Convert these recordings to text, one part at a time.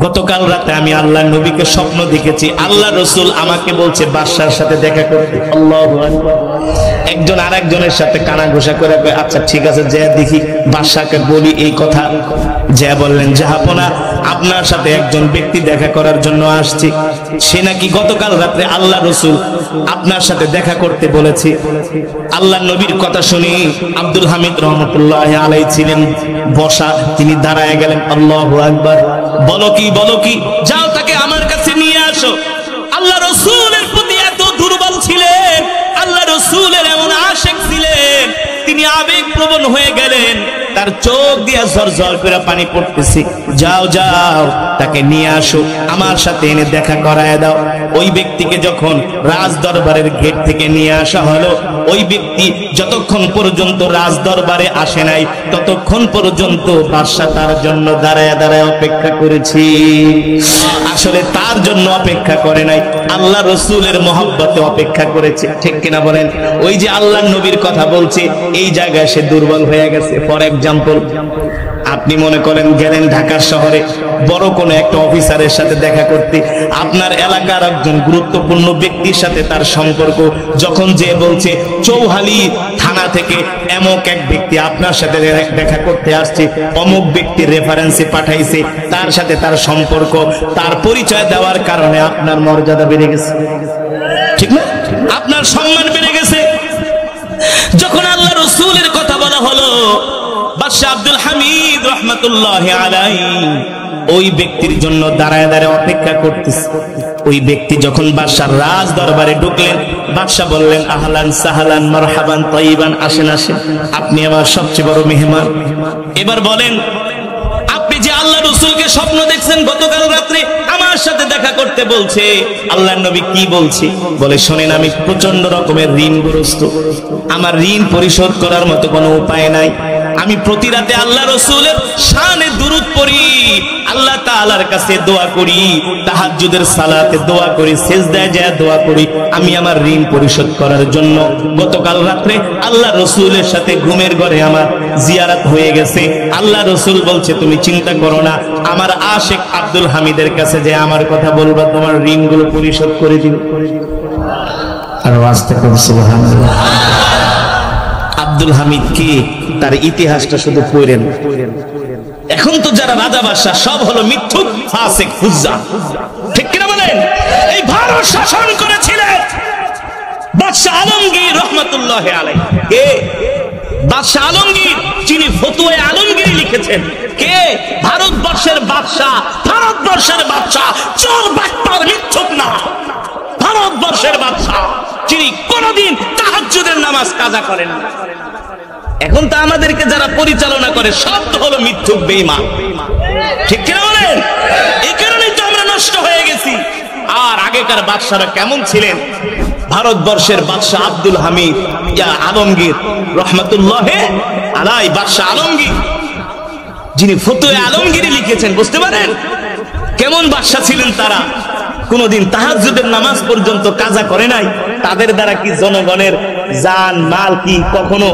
গতকাল রাতে আমি আল্লাহর নবীকে স্বপ্ন দেখেছি, আল্লাহ রাসূল আমাকে বলছে বাদশার সাথে দেখা করতে। আল্লাহু আকবার। একজন আরেকজনের সাথে কানা ঘোষা করে আচ্ছা ঠিক আছে যে দেখি বাদশাকে বলি এই কথা। যে বললেন জাহাপনা আপনার সাথে একজন ব্যক্তি দেখা করার জন্য আসছে, সে নাকি গতকাল রাতে আল্লাহ রাসূল আপনার সাথে দেখা করতে বলেছে। আল্লাহর নবীর কথা শুনি আব্দুল হামিদ রহমাতুল্লাহি আলাইহি ছিলেন বসা, তিনি দাঁড়ায় গেলেন। আল্লাহু আকবার। বলো কি যাও তাকে আমার কাছে নিয়ে আসো। আল্লাহ রাসূলের প্রতি এত দুর্বল ছিলেন, আল্লাহ রাসূলের এমন আশিক ছিলেন, তিনি আবেগপ্রবণ হয়ে গেলেন, তার চোখ দিয়ে ঝরঝর করে পানি পড়তেছে। যাও তাকে নিয়ে আসো, আমার সাথে এনে দেখা করায় দাও। ওই ব্যক্তিকে যখন রাজ দরবারের গেট থেকে নিয়ে আসা হলো, ওই ব্যক্তি যতক্ষণ পর্যন্ত রাজ দরবারে আসে নাই ততক্ষণ পর্যন্ত বাদশা তার জন্য দাঁড়ায় অপেক্ষা করেছি। আসলে তার জন্য অপেক্ষা করে নাই, আল্লাহ রাসূলের মহব্বতে অপেক্ষা করেছে। ঠিক কিনা বলেন? ওই যে আল্লাহর নবীর কথা বলছে, এই জায়গায় সে দুর্বল হয়ে গেছে। ফর এক্সাম্পল, আপনি মনে করেন গেলেন ঢাকা শহরে বড় কোনো একটা অফিসারের সাথে দেখা করতে, আপনার এলাকার একজন গুরুত্বপূর্ণ ব্যক্তির সাথে তার সম্পর্ক, যখন যে বলছে চৌহালি থানা থেকে এমক এক ব্যক্তি আপনার সাথে দেখা করতে আসছে, অমুক ব্যক্তির রেফারেন্সে পাঠাইছে, তার সাথে তার সম্পর্ক, তার পরিচয় দেওয়ার কারণে আপনার মর্যাদা বেড়ে গেছে, ঠিক না? আপনার সম্মান বেড়ে গেছে। যখন আল্লাহ রাসূলের কথা বলা হলো, বাদশা আব্দুল হামিদ রহমাতুল্লাহি আলাইহি ওই ব্যক্তির জন্য দাঁড়ায় অপেক্ষা করতেছে। ওই ব্যক্তি যখন বাদশার রাজ দরবারে ঢুকলেন, বাদশা বললেন আহলান সাহলান মারহাবান তাইবান, আসেন আপনি আমার সবচেয়ে বড় মেহমান। এবার বলেন, আপনি যে আল্লাহ রাসূলকে স্বপ্ন দেখছেন গতকাল রাত্রে আমার সাথে দেখা করতে বলছে, আল্লাহর নবী কি বলছে? বলে শোনেন, আমি প্রচন্ড রকমের ঋণগ্রস্ত, আমার ঋণ পরিশোধ করার মতো কোনো উপায় নাই। আমি প্রতি রাতে আল্লাহ রাসূলের শানে দুরূদ পড়ি, আল্লাহ তাআলার কাছে দোয়া করি, তাহাজ্জুদের সালাতে দোয়া করি, সিজদায় যায় দোয়া করি, আমি আমার ঋণ পরিশোধ করার জন্য গতকাল রাতে আল্লাহ রাসূলের সাথে ঘুমের ঘরে আমার জিয়ারত হয়ে গেছে। আল্লাহ রাসূল বলছে তুমি চিন্তা করো না, আমার আশিক আব্দুল হামিদের কাছে যে আমার কথা বলবা, তোমার ঋণগুলো পরিশোধ করে দিবে। আর ওয়াজতে করে সুবহানাল্লাহ। আব্দুল হামিদ কি, তার ইতিহাসটা শুধু পড়েন। এখন তো যারা রাজা বাদশা সব হলো মিথ্যুক, ফাসিক, ফুজ্জার, ঠিক কিনা বলেন? এই ভারত শাসন করেছিলেন বাদশা আলমগীর রহমাতুল্লাহি আলাইহি। কে? বাদশা আলমগীর, যিনি ফতোয়া আলমগীর লিখেছেন। কে? ভারতবর্ষের বাদশা, ভারতবর্ষের বাদশা, চোর বাটপার মিথ্যুক না, ভারতবর্ষের বাদশা, যিনি কোনদিন তাহাজ্জুদের নামাজ কাজা করেন না। এখন তো আমাদেরকে যারা পরিচালনা করে সব তো হলো মিথ্যুক, বেঈমান, ঠিক কিনা বলেন? এই কারণেই তো আমরা নষ্ট হয়ে গেছি। আর আগেকার বাদশারা কেমন ছিলেন? ভারতবর্ষের বাদশা আব্দুল হামিদ আলমগীর রহমাতুল্লাহি আলাইহি, বাদশা আলমগীর, যিনি ফতোয়া আলমগীরি লিখেছেন, বুঝতে পারেন কেমন বাদশা ছিলেন তারা? কোনদিন তাহাজ্জুদের নামাজ পর্যন্ত কাজা করে নাই। তাদের দ্বারা কি জনগণের জান মাল কি কখনো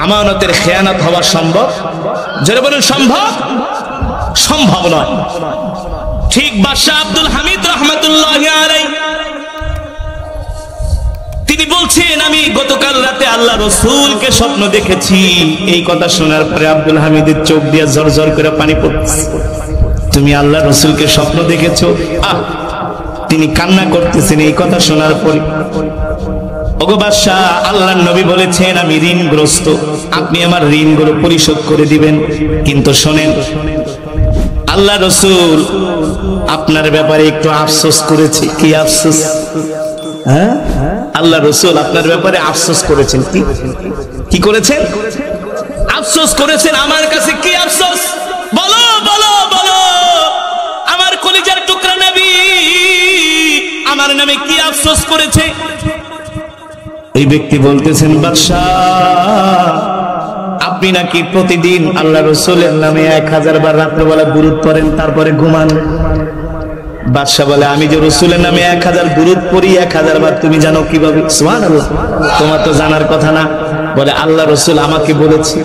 আমানতের খেয়ানত হওয়া সম্ভব? যারা বলেন সম্ভব, সম্ভব নয়। ঠিক বাদশা আব্দুল হামিদ রহমাতুল্লাহি আলাইহি তিনি বলছেন, আমি গতকাল রাতে আল্লাহ রাসূলকে স্বপ্ন দেখেছি। এই কথা শোনার পরে আব্দুল হামিদের চোখ দিয়ে ঝরঝর করে পানি পড়ছে। তুমি আল্লাহ রাসূলকে স্বপ্ন দেখেছো? তিনি কান্না করতেছেন এই কথা শোনার পরে। ওগো বাদশা, আল্লাহর নবী বলেছেন আমি ঋণগ্রস্ত, আপনি আমার ঋণগুলো পরিশোধ করে দিবেন। কিন্তু শোনেন, আল্লাহ রাসূল আপনার ব্যাপারে একটু আফসোস করেছে। কি আফসোস? হ্যাঁ, আল্লাহ রাসূল আপনার ব্যাপারে আফসোস করেছেন। কি করেছেন? আফসোস করেছেন। আমার কাছে কি আফসোস? বলো বলো বলো, আমার কলিজার টুকরা নবী আমার নামে কি আফসোস করেছে? এই ব্যক্তি বলতেছেন, বাদশা আপনি নাকি প্রতিদিন আল্লাহ রাসূলের নামে 1000 বার রাত্রেবেলা দুরূদ পড়েন, তারপরে ঘুমান। বাদশা বলে, আমি যে রাসূলের নামে 1000 দুরূদ পড়ি 1000 বার, তুমি জানো কিভাবে? সুবহানাল্লাহ, তোমার তো জানার কথা না। বলে আল্লাহ রাসূল আমাকে বলেছে।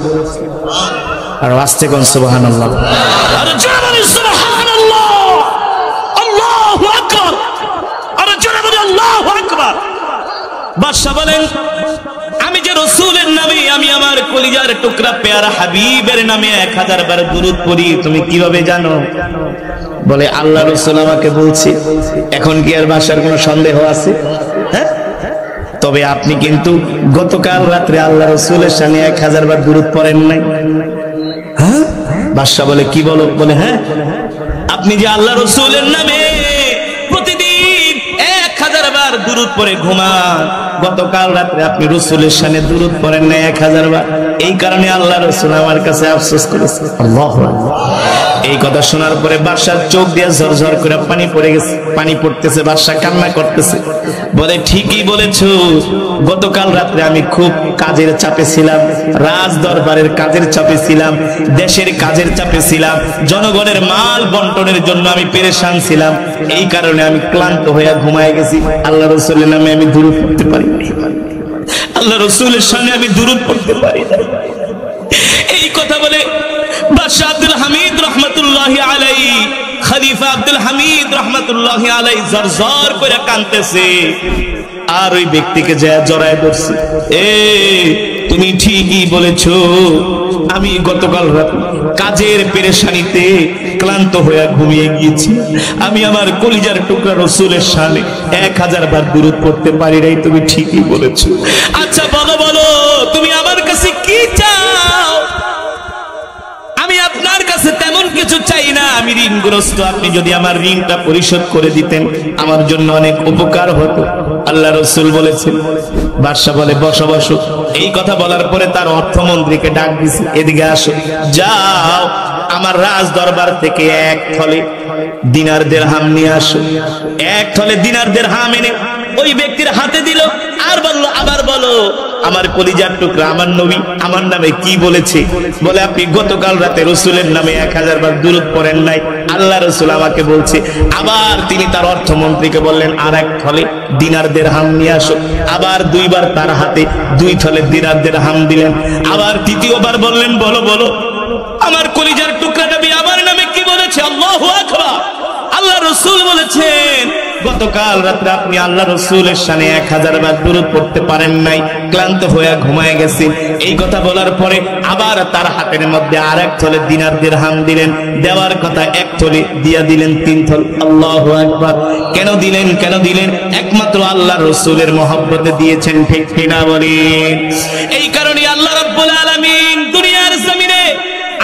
আর আস্তে কোন সুবহানাল্লাহ। আর জোরে বলেন সুবহানাল্লাহ। বাদশা বলেন, আমি যে রাসূলের নামে, আমি আমার কলিজার টুকরা পেয়ারা হাবিবের নামে 1000 বার দুরূদ পড়ি, তুমি কিভাবে জানো? বলে, আল্লাহ রাসূল আমাকে বলছে। এখন কি আর বাদশার কোনো সন্দেহ আছে? হ্যাঁ, তবে আপনি কিন্তু গতকাল রাত্রে আল্লাহ রাসূলের সামনে 1000 বার দুরূদ পড়েন নাই। হ্যাঁ, বাদশা বলে, কি বলো? বলে, হ্যাঁ, আপনি যে আল্লাহ রাসূলের নামে প্রতিদিন 1000 বার দুরূদ পড়ে ঘুমান, গতকাল রাত্রে আপনি রাসূলের সামনে দুরূদ পড়েন না 1000 বার। এই কারণে আল্লাহ রাসূল আমার কাছে আফসোস করেছে। আল্লাহু আকবার। এই কথা শোনার পরে বাদশার চোখ দিয়ে ঝরঝর করে পানি পড়ে গেছে, পানি পড়তেছে, বাদশা কান্না করতেছে। বলে, ঠিকই বলেছো, গতকাল রাত্রে আমি খুব কাজের চাপে ছিলাম, রাজ দরবারের কাজের চাপে ছিলাম, দেশের কাজের চাপে ছিলাম, জনগণের মাল বন্টনের জন্য আমি পেরেশান ছিলাম। এই কারণে আমি ক্লান্ত হয়ে ঘুমায় গেছি। আল্লাহ রাসূলের নামে আমি দুরূদ পড়তে পারি না, আল্লাহ রাসূলের সামনে আমি দুরূদ পড়তে পারি না। এই কথা বলে বাদশা আব্দুল হামিদ রহমাতুল্লাহি আলাইহি, খলিফা আব্দুল হামিদ রহমাতুল্লাহি আলাইহি জরজর করে কাঁদতেছে, আর ওই ব্যক্তিকে যা জড়ায় ধরছে। তুমি ঠিকই বলেছো, আমি গতকাল রাত কাজের পেরেশানিতে ক্লান্ত হয়ে ঘুমিয়ে গিয়েছি, আমি আমার কলিজার টুকরা রাসূলের সামনে 1000 বার দুরূদ পড়তে পারি নাই। তুমি ঠিকই বলেছো। আচ্ছা বলো বলো, তুমি আমার কাছে কি চাও? আমি আপনার কাছে তেমন কিছু চাই না, আমি ঋণগ্রস্ত, আপনি যদি আমার ঋণটা পরিশোধ করে দিতেন আমার জন্য অনেক উপকার হতো। আল্লাহ রাসূল বলেছেন। বাদশা বলে, বসো বসো। এই কথা বলার পরে তার অর্থমন্ত্রীকে ডাক দিছে, এদিকে আসো, যাও আমার রাজ দরবার থেকে 1 থলে দিনার দিরহাম নিয়ে আসো। 1 থলে দিনার দিরহাম এনে ওই ব্যক্তির হাতে দিল, আর বলল, আবার বলো, আমার কলিজার টুকরা আমার নবী আমার নামে কি বলেছে? বলে, আপনি গতকাল রাতে রাসূলের নামে 1000 বার দুরূদ পড়েন নাই, আল্লাহ রাসূল আমাকে বলছে। আবার তিনি তার অর্থমন্ত্রীকে বললেন, আর 1 থলে দিনার দিরহাম নিয়ে আসো। আবার 2 বার তার হাতে 2 থলে দিনার দিরহাম দিলেন। আবার তৃতীয়বার বললেন, বলো বলো, আমার কলিজার টুকরা নবী আমার নামে কি বলেছে? আল্লাহু আকবার। আল্লাহ রাসূল বলেছেন, গতকাল রাতে আপনি আল্লাহ রাসূলের সামনে 1000 বার দুরূদ পড়তে পারেন নাই, ক্লান্ত হয়ে ঘুমায় গেছেন। এই কথা বলার পরে আবার তার হাতের মধ্যে আর 1 থলে দিনার দিরহাম দিলেন। দেওয়ার কথা 1 থলে দিয়া দিলেন 3 থলে। আল্লাহু আকবার। কেন দিলেন? কেন দিলেন? একমাত্র আল্লাহ রাসূলের মহব্বতে দিয়েছেন, ঠিক কিনা বলেন? এই কারণে আল্লাহ রাব্বুল আলামিন দুনিয়ার জমিনে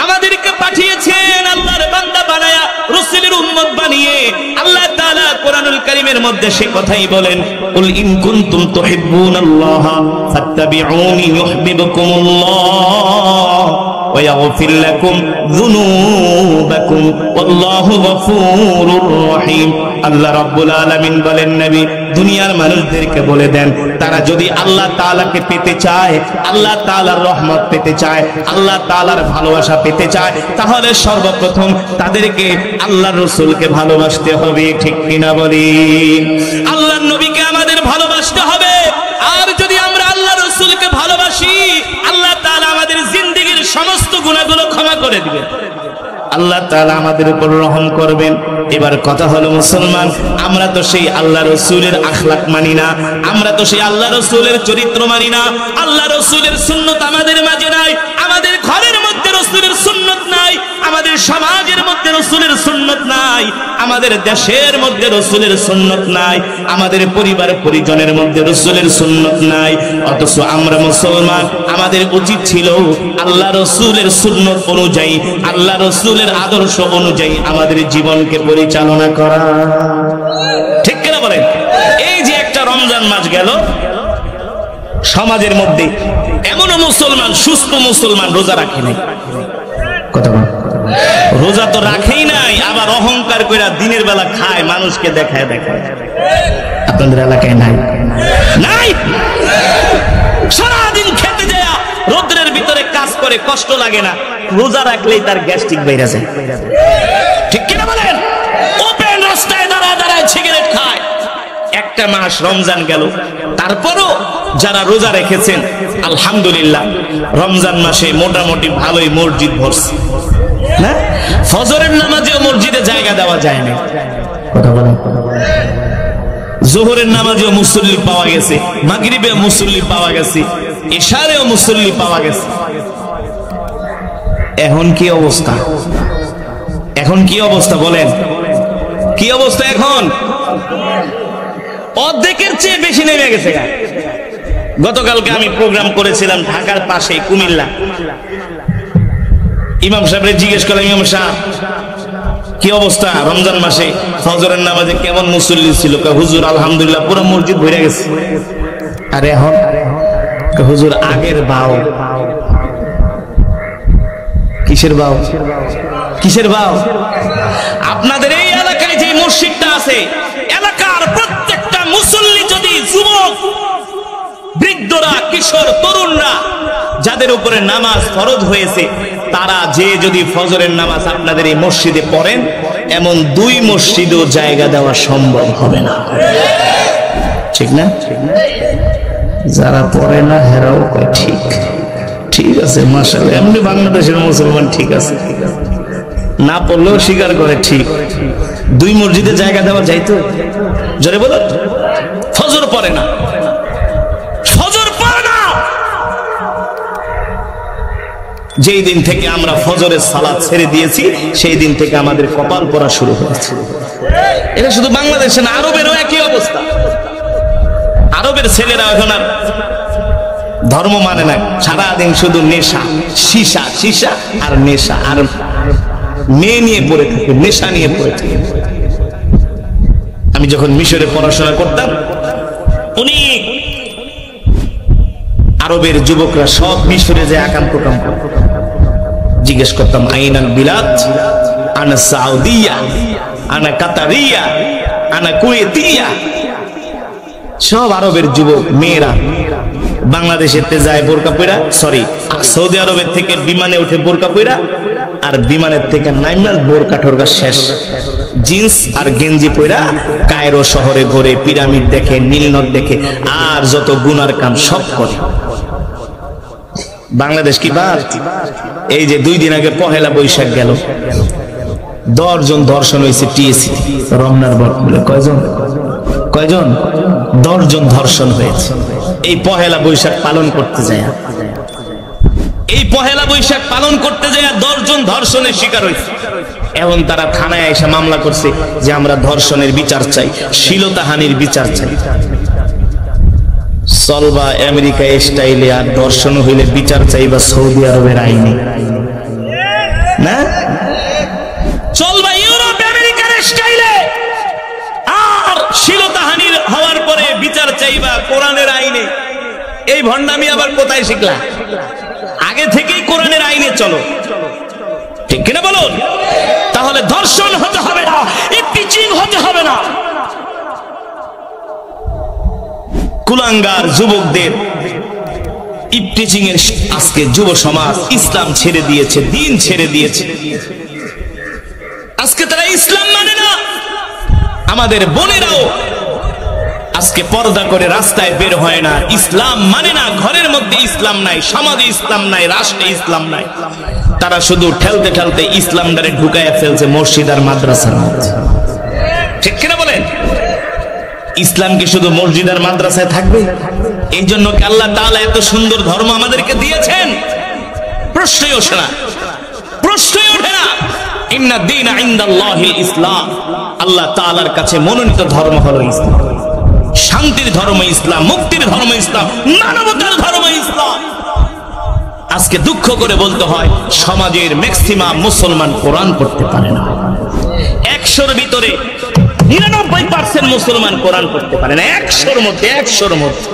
আমাদেরকে পাঠিয়েছেন আল্লাহর বান্দা বানায়া, রাসূলের উম্মত বানিয়ে। আল্লাহ তাআলা কোরআনুল কারীমের মধ্যে সে কথাই বলেন, কুল ইন কুনতুম তুহিব্বুনাল্লাহা ফাত্তাবিউনি ইউহিব্বুকুমুল্লাহ ওয়া ইয়াগফির লাকুম যুনুবাকুম ওয়াল্লাহু গফুরুর রহিম। আল্লাহ রাব্বুল আলামিন বলেন, নবী দুনিয়ার মানুষদেরকে বলে দেন, তারা যদি আল্লাহ তাআলাকে পেতে চায়, আল্লাহ তাআলার রহমত পেতে চায়, আল্লাহ তাআলার ভালোবাসা পেতে চায়, তাহলে সর্বপ্রথম তাদেরকে আল্লাহর রাসূলকে ভালোবাসতে হবে, ঠিক কিনা বলি? আল্লাহর নবীকে আমাদের ভালোবাসতে হবে। আর যদি আমরা আল্লাহর রাসূলকে ভালোবাসি, আল্লাহ তাআলা আমাদের জিন্দেগীর সমস্ত গুনাহগুলো ক্ষমা করে দিবেন, আল্লাহ তাআলা আমাদের উপর রহম করবেন। এবার কথা হলো, মুসলমান, আমরা তো সেই আল্লাহ রাসূলের আখলাক মানি না, আমরা তো সেই আল্লাহ রাসূলের চরিত্র মানি না, আল্লাহ রাসূলের সুন্নাত আমাদের মাঝে নাই, আমাদের ঘরের মধ্যে রাসূলের সুন্নাত নাই, আমাদের সমাজের মধ্যে রাসূলের সুন্নাত নাই, আমাদের দেশের মধ্যে রাসূলের সুন্নাত নাই, আমাদের পরিবার পরিজনের মধ্যে রাসূলের সুন্নাত নাই। অথচ আমরা মুসলমান, আমাদের উচিত ছিল আল্লাহ রাসূলের সুন্নাত অনুযায়ী, আল্লাহ রাসূলের আদর্শ অনুযায়ী আমাদের জীবনকে পরিচালনা করা, ঠিক কিনা বলেন? এই যে একটা রমজান মাস গেল, সমাজের মধ্যে এমনও মুসলমান, সুস্থ মুসলমান রোজা রাখে নাই। কথা বল, রোজা তো রাখেই নাই, আবার অহংকার করে দিনের বেলা খায়, মানুষকে দেখায় দেখায়। আপনাদের এলাকায় নাই? নাই। সারাদিন খেতে যায়, রোদ্রের ভিতরে কাজ করে, কষ্ট লাগে না, রোজা রাখলেই তার গ্যাস্ট্রিক বেড়ে যায়, ঠিক কিনা বলেন? ওপেন রাস্তায় দাঁড়ায় দাঁড়ায় সিগারেট খায়। একটা মাস রমজান গেল, তারপরও যারা রোজা রেখেছেন আলহামদুলিল্লাহ, রমজান মাসে মোটামুটি ভালোই মসজিদ ভরছে না? ফজরের নামাজেও মসজিদে জায়গা দেওয়া যায় না। কথা বলেন, জোহরের নামাজেও মুসল্লি পাওয়া গেছে, মাগরিবে মুসল্লি পাওয়া গেছে, ইশারেও মুসল্লি পাওয়া গেছে। এখন কি অবস্থা? এখন কি অবস্থা বলেন? কি অবস্থা এখন? অর্ধেকের চেয়ে বেশি নেমে গেছে। গতকালকে আমি প্রোগ্রাম করেছিলাম ঢাকার পাশে কুমিল্লা। ইমাম সাহেবের জিজ্ঞেস করলাম, ইমাম সাহেব কি অবস্থা রমজান মাসে ফজরের নামাজে কেমন মুসল্লি ছিল? হুজুর আলহামদুলিল্লাহ পুরো মসজিদ ভরে গেছে। আরে এখন হুজুর আগের বাও। কিসের বাও? কিসের বাও? আপনাদের এই এলাকায় যে মসজিদটা আছে, এলাকার প্রত্যেকটা মুসল্লি যদি যুবক, বৃদ্ধরা, কিশোর, তরুণরা যাদের উপরে নামাজ ফরজ হয়েছে, তারা যে যদি ফজরের নামাজ আপনাদের এই মসজিদে পড়েন, এমন 2 মসজিদও জায়গা দেওয়া সম্ভব হবে না। ঠিক না? যারা পড়ে না হেরাও কয় ঠিক ঠিক আছে, মাশাআল্লাহ, এমনি বাংলাদেশের মুসলমান ঠিক আছে, না পড়লেও স্বীকার করে ঠিক। 2 মসজিদে জায়গা দেওয়া যাইতো? জোরে বলো। ফজর পড়ে না, ফজর পড়ে না। যেই দিন থেকে আমরা ফজরের সালাত ছেড়ে দিয়েছি, সেই দিন থেকে আমাদের কপাল পড়া শুরু হয়েছে। এটা শুধু বাংলাদেশে না, আরবেরও একই অবস্থা। আরবের ছেলেরা এখন আর ধর্ম মানে না, সারাদিন শুধু নেশা, সীসা সীসা আর নেশা, আর মেয়ে নিয়ে পড়ে থাকে, নেশা নিয়ে পড়ে থাকে। আমি যখন মিশরে পড়াশোনা করতাম, উনি আরবের যুবকরা সব মিশরে যে আকাম কুকাম করত, জিজ্ঞেস করতাম আইনাল বিলাদ, আনা সাউদিয়া, আনা কাতারিয়া, আনা কুয়েতিয়া। সব আরবের যুবক মেয়েরা বাংলাদেশেতে যায় বোরকা পইরা, সরি সৌদি আরবের থেকে বিমানে উঠে বোরকা পইরা, আর বিমানের থেকে নাইমাল বোরকা ঠোরকা শেষ, জিন্স আর গেঞ্জি পইরা কায়রো শহরে ঘুরে, পিরামিড দেখে, নীলনদ দেখে, আর যত গুনার কাম সব করে। বাংলাদেশ কি বাদ? এই যে 2 দিন আগে পহেলা বৈশাখ গেল, 10 জন ধর্ষণ হয়েছে টিএসসি রমনার বটমূলে। কয়জন? কয়জন? 10 জন ধর্ষণ হয়েছে এই পহেলা বৈশাখ পালন করতে যায়। এই পহেলা বৈশাখ পালন করতে যায় 10 জন ধর্ষণের শিকার হয়েছে। এখন তারা থানায় এসে মামলা করছে যে আমরা ধর্ষণের বিচার চাই, শ্লীলতাহানির বিচার চাই। চলবা আমেরিকা স্টাইলে, আর ধর্ষণ হইলে বিচার চাইবা সৌদি আরবের আইনে না? চলবা ইউরোপ আমেরিকার স্টাইলে, আর শ্লীলতাহানির হওয়ার পরে বিচার চাইবা কোরআনের আইনে। এই ভণ্ডামি আবার কোথায় শিখলা? আগে থেকেই কোরআনের আইনে চলো, ঠিক কিনা বলুন? তাহলে ধর্ষণ হতে হবে না, ইপটিচিং হতে হবে না। কুলাঙ্গার যুবকদের ইপটিচিং এর আজকে যুব সমাজ ইসলাম ছেড়ে দিয়েছে, দিন ছেড়ে দিয়েছে। আজকে তারা ইসলাম মানে না। আমাদের বোনেরাও আজকে পর্দা করে রাস্তায় বের হয় না, ইসলাম মানে না। ঘরের মধ্যে ইসলাম নাই, সমাজে ইসলাম নাই, রাষ্ট্রে ইসলাম নাই। তারা শুধু ঠেলতে ঠেলতে ইসলামটারে ঢুকাইয়া ফেলছে মসজিদ আর মাদ্রাসার মধ্যে, ঠিক কিনা বলেন? ইসলাম কি শুধু মসজিদ আর মাদ্রাসায় থাকবে? এই জন্য কি আল্লাহ তাআলা এত সুন্দর ধর্ম আমাদেরকে দিয়েছেন? প্রশ্নই ওঠে না, প্রশ্নই ওঠে না। ইন্না দীনা ইনদাল্লাহিল ইসলাম, আল্লাহ তাআলার কাছে মনোনীত ধর্ম হলো ইসলাম। শান্তির ধর্ম ইসলাম, মুক্তির ধর্ম ইসলাম, মানবতার ধর্ম ইসলাম। আজকে দুঃখ করে বলতে হয়, সমাজের ম্যাক্সিমাম মুসলমান কোরআন পড়তে পারে না। 100-র ভিতরে 99% মুসলমান কোরআন পড়তে পারে না। 100-র মধ্যে 100-র মধ্যে।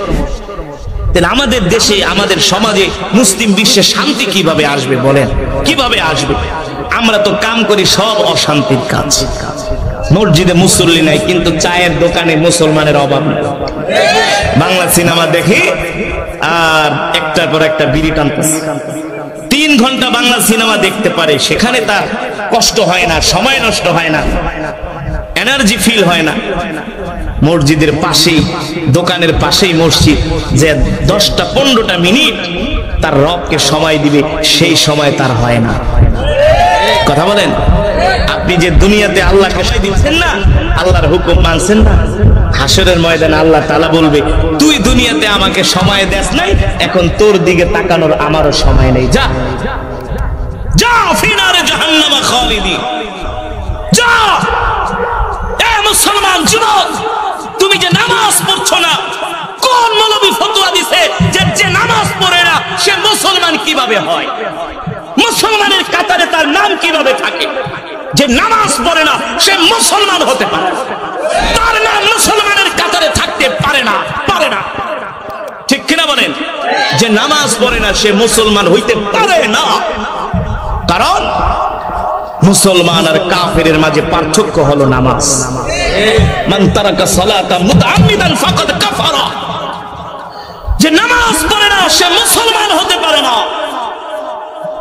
তাহলে আমাদের দেশে, আমাদের সমাজে, মুসলিম বিশ্বে শান্তি কিভাবে আসবে বলেন? কিভাবে আসবে? আমরা তো কাম করি সব অশান্তির কাজ। মসজিদে মুসল্লি নাই, কিন্তু চায়ের দোকানে মুসলমানের অভাব নেই। বাংলা সিনেমা দেখি আর একটার পর একটা বিড়ি টানতেছে। 3 ঘন্টা বাংলা সিনেমা দেখতে পারে, সেখানে তার কষ্ট হয় না, সময় নষ্ট হয় না, এনার্জি ফিল হয় না। মসজিদের পাশেই, দোকানের পাশেই মসজিদ, যে 10-15টা মিনিট তার রবকে সময় দিবে, সেই সময় তার হয় না। কথা বলেন? আপনি আপনি যে দুনিয়াতে আল্লাহকে দিচ্ছেন না, আল্লাহর হুকুম মানছেন না, হাসরের ময়দানে আল্লাহ তাআলা বলবে তুই দুনিয়াতে আমাকে সময় দেস নাই, এখন তোর দিকে তাকানোর আমারও সময় নেই, যা যা ফিনারে জাহান্নামে খালিদি, যা। এ মুসলমান যুবক, তুমি যে নামাজ পড়ছো না, কোন মৌলবী ফতোয়া দিছে যে নামাজ পড়ে না সে মুসলমান কিভাবে হয়? মুসলমানের কাতারে তার নাম কিভাবে থাকে? যে নামাজ পড়ে না সে মুসলমান হতে পারে, তার নাম মুসলমানের কাতারে থাকতে পারে না, পারে না। ঠিক কিনা বলেন? যে নামাজ পড়ে না সে মুসলমান হইতে পারে না, কারণ মুসলমান আর কাফেরের মাঝে পার্থক্য হলো নামাজ। মান তারাকা সালাতা মুতাআম্মিদান ফাকাদ কাফারা। যে নামাজ পড়ে না সে মুসলমান হতে পারে না।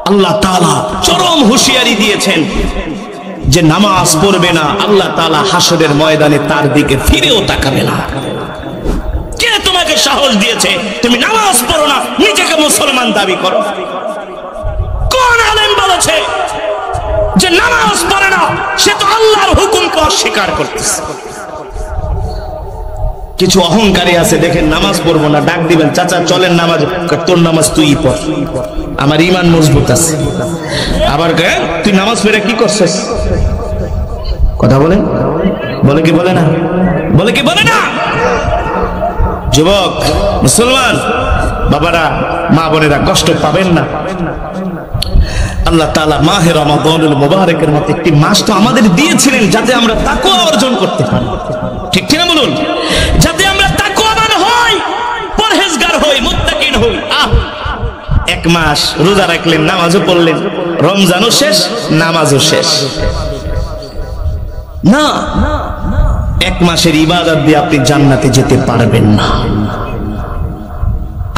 আল্লাহ তাআলা চরম হুঁশিয়ারি দিয়েছেন যে নামাজ পড়বে না, আল্লাহ তাআলা হাসরের ময়দানে তার দিকে ফিরেও তাকাবে না। কে তোমাকে সাহস দিয়েছে তুমি নামাজ পড়ো না নিজেকে মুসলমান দাবি করো? কোন আলেম বলেছে যে নামাজ পড়ে না সে তো আল্লাহর হুকুমকে অস্বীকার করতেছে? কিছু অহংকারী আছে, দেখেন নামাজ পড়বো না, ডাক দিবেন চাচা চলেন নামাজ, তোর নামাজ তুই পড়, আমার ঈমান মজবুত আছে। আবার তুই নামাজ পড়ে কি করছিস? কথা বলে বলে কি বলে না, বলে কি বলে না? যুবক মুসলমান বাবারা, মা বোনেরা কষ্ট পাবেন না। আল্লাহ তাআলা মাহে রমাদানুল মুবারকের মতো একটি মাস তো আমাদের দিয়েছিলেন যাতে আমরা তাকওয়া অর্জন করতে পারি, ঠিক কিনা বলুন? যাতে আমরা তাকওয়াবান হই, পরহেজগার হই, মুত্তাকিন হই। এক মাস রোজা রাখলেন, নামাজও পড়লেন, রমজানও শেষ, নামাজও শেষ না। এক মাসের ইবাদত দিয়ে আপনি জান্নাতে যেতে পারবেন না।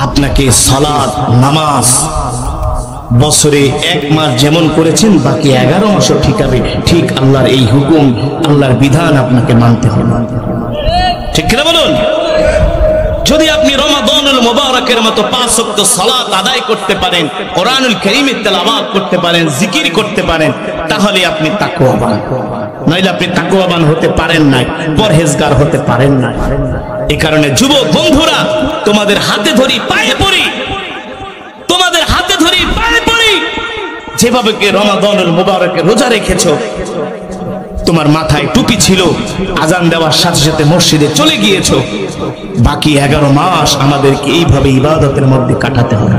আপনাকে সালাত নামাজ বছরে এক মাস যেমন করেছেন বাকি 11 মাসও ঠিক আল্লাহর এই হুকুম, আল্লাহর বিধান আপনাকে মানতে হবে, ঠিক কিনা বলুন? যদি আপনি রমাদানুল মুবারকের মতো 5 ওয়াক্ত সালাত আদায় করতে পারেন, কোরআনুল কারীমের তেলাওয়াত করতে পারেন, জিকির করতে পারেন, তাহলে আপনি তাকওয়াবান। নইলে আপনি তাকওয়াবান হতে পারেন না, পরহেজগার হতে পারেন না। এই কারণে যুবক বন্ধুরা, তোমাদের হাতে ধরি পায়ে পড়ি, তোমাদের হাতে ধরি পায়ে পড়ি, যেভাবে কে রমাদানুল মুবারকে রোজা রেখেছো, তোমার মাথায় টুপি ছিল, আজান দেওয়ার সাথে সাথে মসজিদে চলে গিয়েছো, বাকি 11 মাস আমাদেরকে এইভাবে ইবাদতের মধ্যে কাটাতে হবে,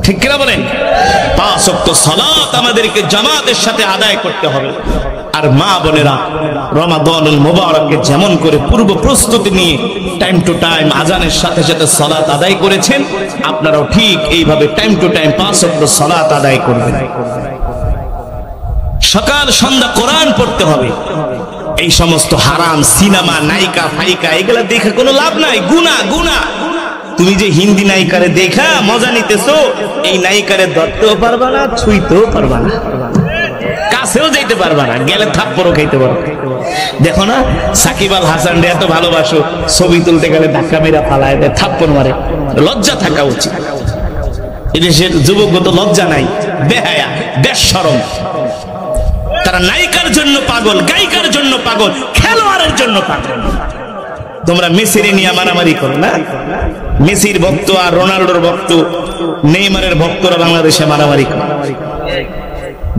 ঠিক কিনা বলেন? 5 ওয়াক্ত সালাত আমাদেরকে জামাতের সাথে আদায় করতে হবে। আর মা বোনেরা, রমাদানুল মুবারকে যেমন করে পূর্ব প্রস্তুতি নিয়ে টাইম টু টাইম আজানের সাথে সাথে সালাত আদায় করেছেন, আপনারাও ঠিক এইভাবে টাইম টু টাইম 5 ওয়াক্ত সালাত আদায় করবেন। সকাল সন্ধ্যা কোরআন পড়তে হবে। এই সমস্ত হারাম সিনেমা নায়িকা ফাইকা এগুলা দেখে কোনো লাভ নাই, গুনাহ গুনাহ। তুমি যে হিন্দি নায়িকারে দেখা মজা নিতেছো, এই নায়িকারে ধরতেও পারবা না, ছুঁইতেও পারবা না, কাছেও যাইতে পারবা না, গেলে থাপ্পড়ও খাইতে পারো। দেখো না সাকিব আল হাসান রে এত ভালোবাসো, ছবি তুলতে গেলে ধাক্কা মেরা ফালায় দেয়, থাপ্পড় মারে। লজ্জা থাকা উচিত। এদেশের যুবকগত লজ্জা নাই, বেহায়া বেশরম। তারা নায়িকার জন্য পাগল, গায়িকার জন্য পাগল, খেলোয়াড়ের জন্য পাগল। তোমরা মেসির নিয়ে মারামারি করো না, মেসির ভক্ত আর রোনাল্ডোর ভক্ত, নেইমারের ভক্তরা বাংলাদেশে মারামারি করে।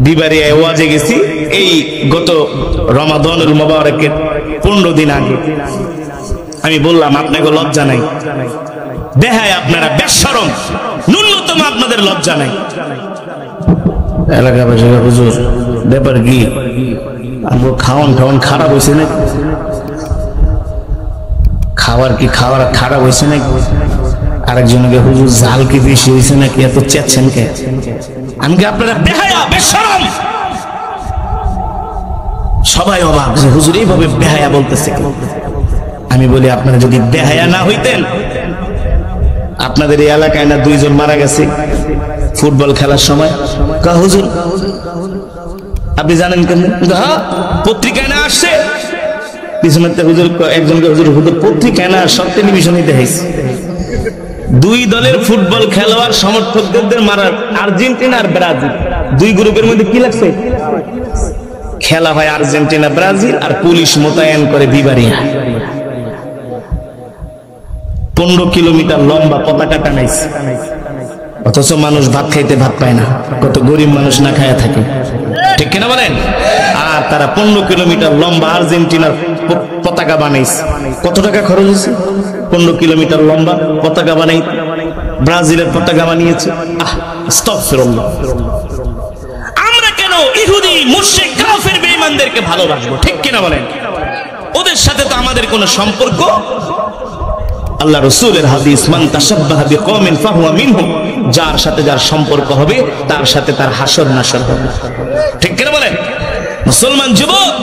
দিবারিয়ায় ওয়াজে গেছি এই গত রমাদানুল মুবারকের 15 দিন আগে। আমি বললাম আপনাকে লজ্জা নাই, বেহায়া আপনারা, বেশরম, ন্যূনতম আপনাদের লজ্জা নাই। এলাকাবাসী হুজুর ব্যাপার কি, আমগো খাওয়ান খারাপ হয়েছে না? খাবার কি খাবার খারাপ হয়েছে নাকি? আরেকজনকে হুজুর জাল কি বেশি হয়েছে নাকি, এত চেচ্ছেন কে? আমি কি আপনারা বেহায়া বেশরম? সবাই অবাক, হুজুর এইভাবে বেহায়া বলতেছে। আমি বলি আপনারা যদি বেহায়া না হইতেন, আপনাদের এই এলাকায় না 2 জন মারা গেছে ফুটবল খেলার সময়? হুজুর আপনি জানেন কেন? পত্রিকায় না আসছে, পিছনে হুজুর একজনকে হুজুর হুজুর পত্রিকায় না, সব টেলিভিশনে দেখাইছে। 2 দলের ফুটবল খেলোয়াড় সমর্থকদের মারার, আর্জেন্টিনা আর ব্রাজিল, 2 গ্রুপের মধ্যে কি লাগছে? খেলা হয় আর্জেন্টিনা ব্রাজিল, আর পুলিশ মোতায়েন করে বিবারিয়া। 15 কিলোমিটার লম্বা পতাকা টানাইছে, অথচ মানুষ ভাত খাইতে ভাত পায় না, কত গরিব মানুষ না খায়া থাকে, ঠিক কিনা বলেন? আর তারা 15 কিলোমিটার লম্বা আর্জেন্টিনার পতাকা বানাইছে। কত টাকা খরচ হয়েছে 15 কিলোমিটার লম্বা পতাকা বানাই? ব্রাজিলের পতাকা বানিয়েছে। আস্তাগফিরুল্লাহ। আমরা কেন ইহুদি মুশরিক কাফের বেঈমানদেরকে ভালোবাসবো, ঠিক কিনা বলেন? ওদের সাথে তো আমাদের কোনো সম্পর্ক। আল্লাহ রাসূলের হাদিস, মান তাশাব্বাহা বিকওমিন ফাহুয়া মিনহুম, যার সাথে যার সম্পর্ক হবে তার সাথে তার হাসর নাসর হবে, ঠিক কিনা বলেন? মুসলমান যুবক,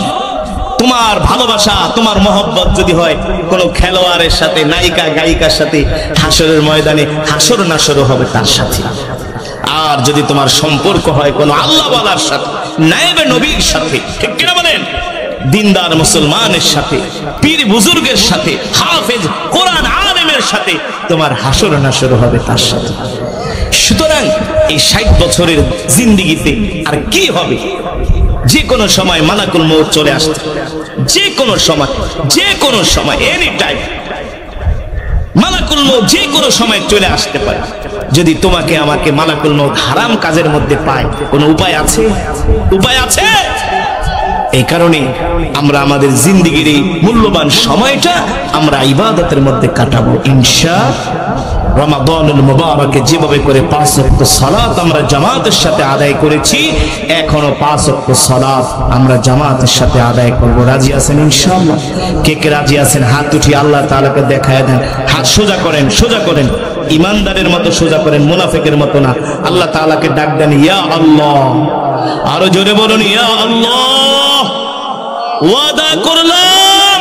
তোমার ভালোবাসা, তোমার মহব্বত যদি হয় কোন খেলোয়াড়ের সাথে, নায়িকা গায়িকার সাথে, হাসরের ময়দানে হাসর নাসরও হবে তার সাথে। আর যদি তোমার সম্পর্ক হয় কোন আল্লাহওয়ালার সাথে, নায়েবে নবীর সাথে, ঠিক কিনা বলেন? দিনদার মুসলমানের সাথে, পীর বুজুর্গের সাথে, হাফেজ কোরআন আলেমের সাথে তোমার হাসর নাসর হবে তার সাথে। সুতরাং এই 60 বছরের জিন্দেগিতে আর কি হবে? যে কোনো সময় মালাকুল মউত চলে আসতে, যে কোনো সময়, যে কোনো সময়, এনি টাইম মালাকুল মউত যে কোনো সময় চলে আসতে পারে। যদি তোমাকে আমাকে মালাকুল মউত হারাম কাজের মধ্যে পায়, কোনো উপায় আছে? উপায় আছে? এই কারণে আমরা আমাদের জিন্দেগির এই মূল্যবান সময়টা আমরা ইবাদতের মধ্যে কাটাবো ইনশাআল্লাহ। রমাদানুল মুবারকে যেভাবে করে 5 ওয়াক্ত সালাত আমরা জামাতের সাথে আদায় করেছি, এখনো 5 ওয়াক্ত সালাত আমরা জামাতের সাথে আদায় করব। রাজি আছেন ইনশাআল্লাহ? কে কে রাজি আছেন হাত উঠিয়ে আল্লাহ তাআলাকে দেখায় দেন। হাত সোজা করেন, সোজা করেন, ইমানদারের মতো সোজা করেন, মুনাফিকের মতো না। আল্লাহ তাআলাকে ডাক দেন, ইয়া আল্লাহ। আরো জোরে বলুন, ইয়া আল্লাহ। ওয়াদা করলাম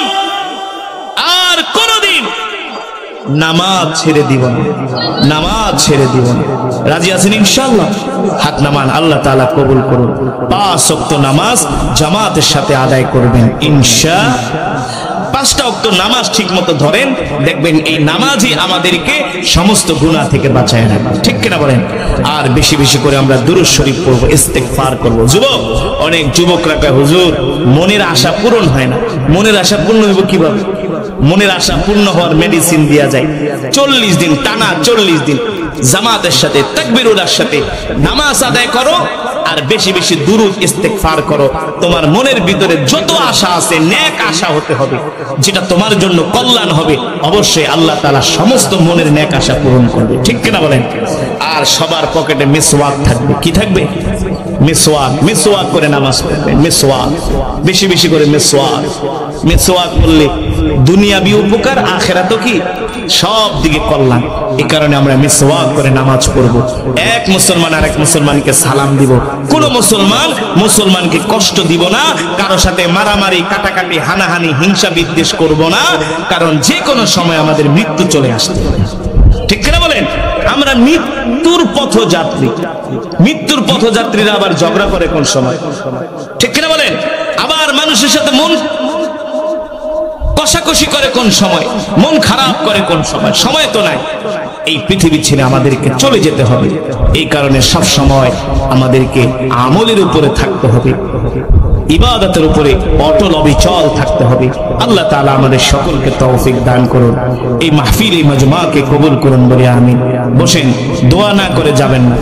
আর কোনদিন নামাজ ছেড়ে দিব না, নামাজ ছেড়ে দিব না। রাজি আছেন ইনশাআল্লাহ? হাত নামান, আল্লাহ তাআলা কবুল করুন। 5 ওয়াক্ত নামাজ জামাতের সাথে আদায় করবেন ইনশাআল্লাহ। 5টা ওয়াক্ত নামাজ ঠিকমতো ধরেন, দেখবেন এই নামাজই আমাদেরকে সমস্ত গুনাহ থেকে বাঁচায় রাখবে, ঠিক কিনা বলেন? আর বেশি বেশি করে আমরা দুরূদ শরীফ পড়ব, ইস্তেগফার করব। যুবক, অনেক যুবকরা কয়, হুজুর মনের আশা পূরণ হয় না। মনের আশা পূর্ণ হইব কিভাবে? মনের আশা পূর্ণ হওয়ার মেডিসিন দেয়া যায়। 40 দিন টানা, 40 দিন জামাতের সাথে, তাকবীরের সাথে নামাজ আদায় করো, আর বেশি বেশি দুরূদ ইস্তেগফার করো। তোমার মনের ভিতরে যত আশা আছে, নেক আশা হতে হবে, যেটা তোমার জন্য কল্যাণ হবে। অবশ্যই আল্লাহ তাআলা সমস্ত মনের নেক আশা পূরণ করবে, ঠিক কিনা বলেন? আর সবার পকেটে মিসওয়াক থাকবে। কি থাকবে? মিসওয়াক। মিসওয়াক করে নামাজ পড়বেন, মিসওয়াক, বেশি বেশি করে মিসওয়াক। মিসওয়াক করলে দুনিয়াবি উপকার, আখিরাতও কি সব দিকে কল্যাণ। এই কারণে আমরা মিসওয়াক করে নামাজ পড়ব। এক মুসলমান আরেক মুসলমানকে সালাম দিব। কোন মুসলমান মুসলমানকে কষ্ট দিব না, কারো সাথে মারামারি, কাটাকাটি, হানাহানি, হিংসা বিদ্বেষ করব না, কারণ যে কোনো সময় আমাদের মৃত্যু চলে আসতে পারে, ঠিক কিনা বলেন? আমরা মৃত্যুর পথযাত্রী। মৃত্যুর পথযাত্রীরা আবার ঝগড়া করে কোন সময়, ঠিক কিনা বলেন? আবার মানুষের সাথে মন কষাকষি করে কোন সময়, মন খারাপ করে কোন সময়। সময় তো নাই। এই পৃথিবী ছেড়ে আমাদেরকে চলে যেতে হবে। এই কারণে সব সময় আমাদেরকে আমলের উপরে থাকতে হবে, ইবাদতের উপরে অটল অবিচল থাকতে হবে। আল্লাহ তাআলা আমাদের সকলকে তৌফিক দান করুন। এই মাহফিল, এই মাজমাকে কবুল করুন বলে আমিন। বসেন, দোয়া না করে যাবেন না।